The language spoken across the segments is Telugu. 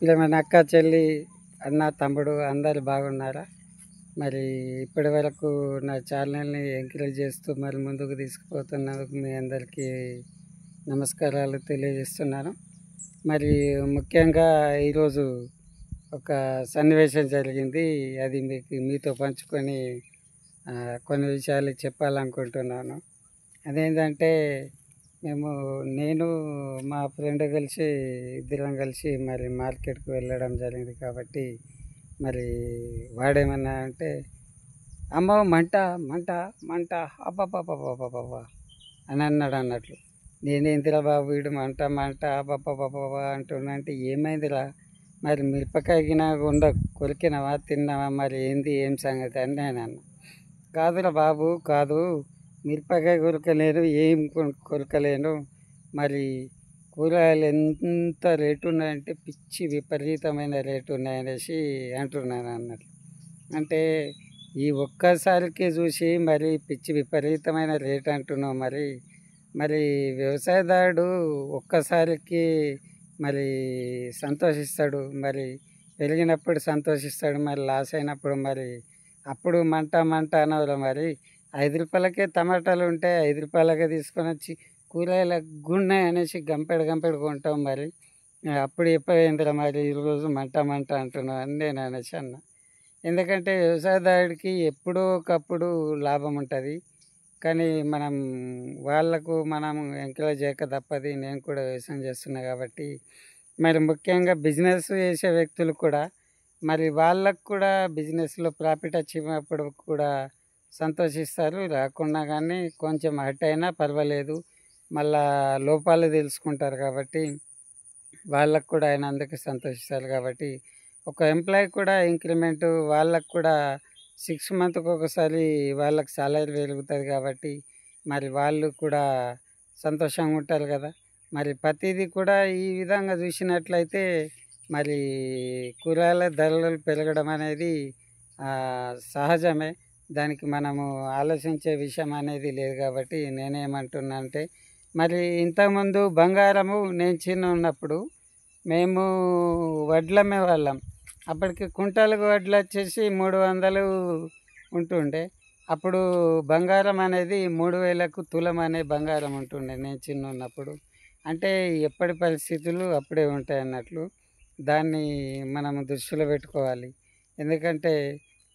ప్రియమైన అక్క, చెల్లి, అన్న, తమ్ముడు అందరు బాగున్నారా? మరి ఇప్పటి వరకు నా ఛానల్ని ఎంకరేజ్ చేస్తూ మరి ముందుకు తీసుకుపోతున్నందుకు మీ అందరికీ నమస్కారాలు తెలియజేస్తున్నాను. మరి ముఖ్యంగా ఈరోజు ఒక సన్నివేశం జరిగింది. అది మీతో పంచుకొని కొన్ని విషయాలు చెప్పాలనుకుంటున్నాను. అదేంటంటే నేను మా ఫ్రెండ్ కలిసి ఇద్దరం కలిసి మరి మార్కెట్కి వెళ్ళడం జరిగింది. కాబట్టి మరి వాడేమన్నా అంటే, అమ్మో మంట మంట మంట అబ్బబ్బబ్బబ్బబ్బబ్బా అని అన్నాడు అన్నట్లు. నేనేందిరా బాబు వీడు మంట మంట అబ్బబ్బబ్బబ్బా అంటున్నా అంటే, ఏమైందిరా మరి మిరపకాయ గిన కొరికినావా తిన్నావా, మరి ఏంది ఏం సంగతి అని నేను అన్నా. కాదురా బాబు కాదు, మిరపకాయ కొరకలేను, ఏం కొరకలేను, మరి కూరగాయలు ఎంత రేటు ఉన్నాయంటే పిచ్చి విపరీతమైన రేటు ఉన్నాయనేసి అంటున్నాను అన్నట్లు. అంటే ఈ ఒక్కసారికి చూసి మరి పిచ్చి విపరీతమైన రేటు అంటున్నావు. మరి మరి వ్యవసాయదారుడు ఒక్కసారికి మరి సంతోషిస్తాడు, మరి పెరిగినప్పుడు సంతోషిస్తాడు, మరి లాస్ అయినప్పుడు మరి అప్పుడు మంట మంట అనవరా. మరి 5 రూపాయలకే టమాటాలు ఉంటే 5 రూపాయలకే తీసుకొని వచ్చి కూరగాయల గుండె అనేసి గంపెడు కొంటాం. మరి అప్పుడు చెప్పవేందిరా మరి ఈరోజు మంట మంట అంటున్నావు అని నేను అనేసి అన్నా. ఎందుకంటే వ్యవసాయదారుడికి ఎప్పుడో ఒకప్పుడు లాభం ఉంటుంది, కానీ మనం ఎంకరేజ్ చేయక తప్పది. నేను కూడా వ్యవసాయం చేస్తున్నా కాబట్టి మరి ముఖ్యంగా బిజినెస్ చేసే వ్యక్తులు కూడా మరి వాళ్ళకు కూడా బిజినెస్లో ప్రాఫిట్ వచ్చినప్పుడు కూడా సంతోషిస్తారు. రాకున్నా కానీ కొంచెం హర్ట్ అయినా పర్వాలేదు, మళ్ళా లోపాలు తెలుసుకుంటారు కాబట్టి వాళ్ళకు కూడా అయినందుకు సంతోషిస్తారు. కాబట్టి ఒక ఎంప్లాయీ కూడా ఇంక్రిమెంటు వాళ్ళకు కూడా 6 మంత్కి ఒకసారి వాళ్ళకి సాలరీ పెరుగుతుంది కాబట్టి మరి వాళ్ళు కూడా సంతోషంగా ఉంటారు కదా. మరి ప్రతిదీ కూడా ఈ విధంగా చూసినట్లయితే మరి కూరగాయల ధరలు పెరగడం అనేది సహజమే. దానికి మనము ఆలోచించే విషయం అనేది లేదు. కాబట్టి నేనేమంటున్నా అంటే, మరి ఇంతకుముందు బంగారము నేను చిన్న ఉన్నప్పుడు మేము వడ్లమ్మే వాళ్ళం. అప్పటికి కుంటాలకు వడ్లు వచ్చేసి 300 ఉంటుండే. అప్పుడు బంగారం అనేది 3000కు తులం అనే బంగారం ఉంటుండే నేను చిన్న ఉన్నప్పుడు. అంటే ఎప్పటి పరిస్థితులు అప్పుడే ఉంటాయి అన్నట్లు దాన్ని మనం దృష్టిలో పెట్టుకోవాలి. ఎందుకంటే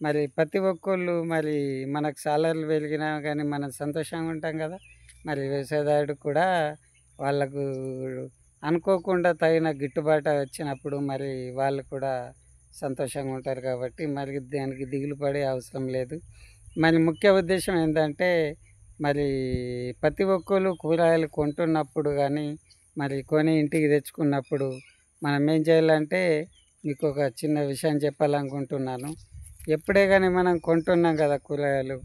మరి ప్రతి ఒక్కళ్ళు మరి మనకు సాలరీలు పెరిగినా కానీ మనం సంతోషంగా ఉంటాం కదా. మరి వ్యవసాయదారుడు కూడా వాళ్ళకు అనుకోకుండా తగిన గిట్టుబాటు వచ్చినప్పుడు మరి వాళ్ళు కూడా సంతోషంగా ఉంటారు. కాబట్టి మరి దానికి దిగులు పడే అవసరం లేదు. మరి ముఖ్య ఉద్దేశం ఏంటంటే, మరి ప్రతి ఒక్కరు కూరగాయలు కొంటున్నప్పుడు కానీ మరి కొని ఇంటికి తెచ్చుకున్నప్పుడు మనం ఏం చేయాలంటే, మీకు ఒక చిన్న విషయం చెప్పాలనుకుంటున్నాను. ఎప్పుడే కానీ మనం కొంటున్నాం కదా కూరగాయలు,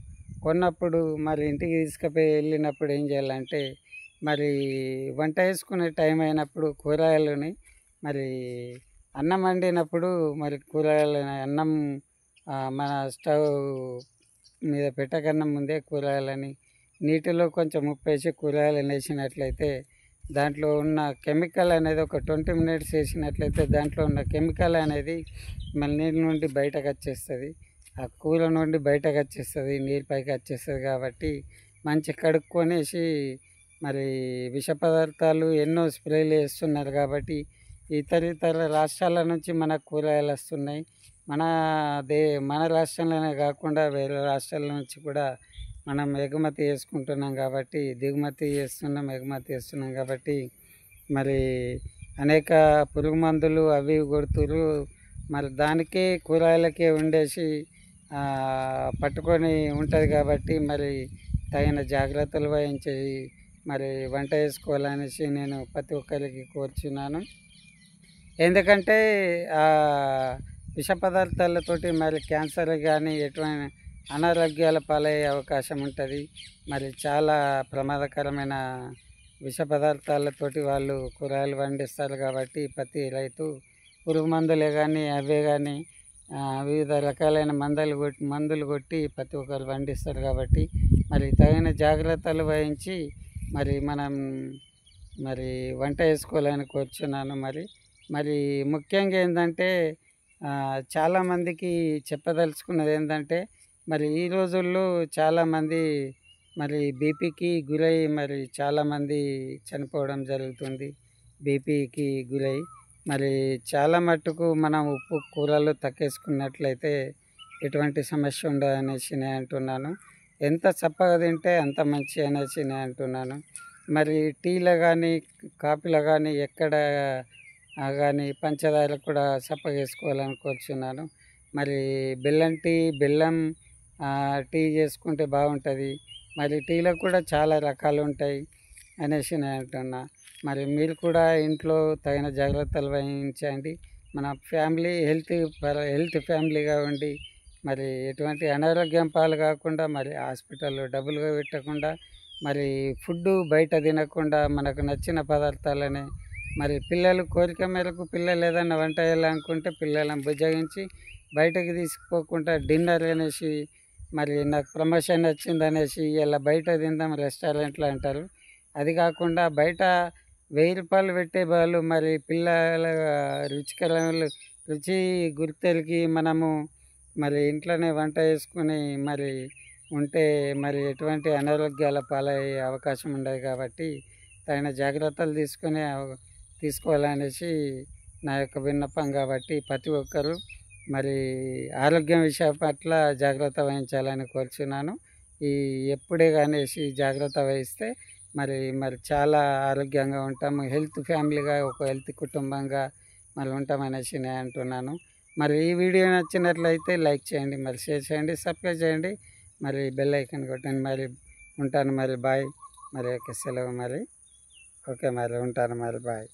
కొన్నప్పుడు మరి ఇంటికి తీసుకుపోయి వెళ్ళినప్పుడు ఏం చేయాలంటే, మరి వంట వేసుకునే టైం అయినప్పుడు కూరగాయలని మరి అన్నం వండినప్పుడు మరి కూరగాయలని అన్నం మన స్టవ్ మీద పెట్టకన్నా ముందే కూరగాయలని నీటిలో కొంచెం ఉప్పు వేసి కూరగాయలను వేసినట్లయితే దాంట్లో ఉన్న కెమికల్ అనేది ఒక 20 మినిట్స్ వేసినట్లయితే దాంట్లో ఉన్న కెమికల్ అనేది మన నీళ్ళ నుండి బయటకు వచ్చేస్తుంది, ఆ కూర నుండి బయటకు వచ్చేస్తుంది, నీళ్ళు పైకి వచ్చేస్తుంది. కాబట్టి మంచి కడుక్కొనేసి మరి విష పదార్థాలు ఎన్నో స్ప్రేలు వేస్తున్నారు. కాబట్టి ఇతర రాష్ట్రాల నుంచి మనకు కూరగాయలు వస్తున్నాయి. మన రాష్ట్రంలోనే కాకుండా వేరే రాష్ట్రాల నుంచి కూడా మనం ఎగుమతి చేసుకుంటున్నాం. కాబట్టి దిగుమతి చేస్తున్నాం, ఎగుమతి చేస్తున్నాం. కాబట్టి మరి అనేక పురుగు మందులు అవి కొడుతురు. మరి దానికే కూరగాయలకే ఉండేసి పట్టుకొని ఉంటుంది. కాబట్టి మరి తగిన జాగ్రత్తలు వహించి మరి వంట చేసుకోవాలనేసి నేను ప్రతి ఒక్కరికి కోరుచున్నాను. ఎందుకంటే విష పదార్థాలతోటి మరి క్యాన్సర్ కానీ ఎటువంటి అనారోగ్యాల పాలయ్యే అవకాశం ఉంటుంది. మరి చాలా ప్రమాదకరమైన విష పదార్థాలతోటి వాళ్ళు కూరగాయలు పండిస్తారు. కాబట్టి ప్రతి రైతు పురుగు మందులే కానీ అవే కానీ వివిధ రకాలైన మందులు కొట్టి ప్రతి ఒక్కరు పండిస్తారు. కాబట్టి మరి తగిన జాగ్రత్తలు వహించి మరి మనం మరి వంట వేసుకోవాలని కోరుచున్నాను. మరి మరి ముఖ్యంగా ఏందంటే చాలామందికి చెప్పదలుచుకున్నది ఏందంటే, మరి ఈ రోజుల్లో చాలామంది మరి బీపీకి గురై మరి చాలామంది చనిపోవడం జరుగుతుంది. బీపీకి గురై మరి చాలా మట్టుకు మనం ఉప్పు కూరల్లో తగ్గేసుకున్నట్లయితే ఎటువంటి సమస్య ఉండదనేసి నేను అంటున్నాను. ఎంత చప్పగా తింటే అంత మంచి అనేసి నేను అంటున్నాను. మరి టీలో గానీ, కాఫీలో గానీ ఎక్కడ గానీ పంచదార కూడా సప్పగేసుకోవాలని కోరుచున్నాను. మరి బెల్లం టీ చేసుకుంటే బాగుంటది. మరి టీలో కూడా చాలా రకాలుంటాయి అనేసి నేను అంటున్నా. మరి మీరు కూడా ఇంట్లో తగిన జాగ్రత్తలు వహించండి. మన ఫ్యామిలీ హెల్త్ ఫ్యామిలీగా ఉండి మరి ఎటువంటి అనారోగ్యం పాలు కాకుండా, మరి హాస్పిటల్‌లో డబ్బులుగా పెట్టకుండా, మరి ఫుడ్డు బయట తినకుండా మనకు నచ్చిన పదార్థాలనే మరి పిల్లలు కోరిక మేరకు పిల్లలు ఏదన్నా వంట చేయాలనుకుంటే పిల్లలను బుజ్జగించి బయటకి తీసుకుపోకుండా డిన్నర్ అనేసి మరి నాకు ప్రమోషన్ వచ్చిందనేసి ఇలా బయట తిందాం రెస్టారెంట్‌లో అంటారు. అది కాకుండా బయట రూ. 1000 పెట్టే బదులు మరి పిల్లల రుచికరమైన రుచి గుర్తెరిగి మనము మరి ఇంట్లోనే వంట చేసుకొని మరి ఉంటే మరి ఎటువంటి అనారోగ్యాల పాలయ్యే అవకాశం ఉండదు కాబట్టి తగిన జాగ్రత్తలు తీసుకోవాలనేసి నా యొక్క విన్నపం. కాబట్టి ప్రతి ఒక్కరూ మరి ఆరోగ్యం విషయం పట్ల జాగ్రత్త వహించాలని కోరుచున్నాను. ఈ ఎప్పుడే అనేసి జాగ్రత్త వహిస్తే మరి చాలా ఆరోగ్యంగా ఉంటాము. హెల్త్ ఫ్యామిలీగా ఒక హెల్త్ కుటుంబంగా మరి ఉంటామనేసి నేను అంటున్నాను. మరి ఈ వీడియో నచ్చినట్లయితే లైక్ చేయండి, మరి షేర్ చేయండి, సబ్స్క్రైబ్ చేయండి, మరి బెల్ ఐకాన్ కొట్టండి. మరి ఉంటాను, మరి బాయ్. మరి సెలవు మరి. ఓకే, మరి ఉంటాను, మరి బాయ్.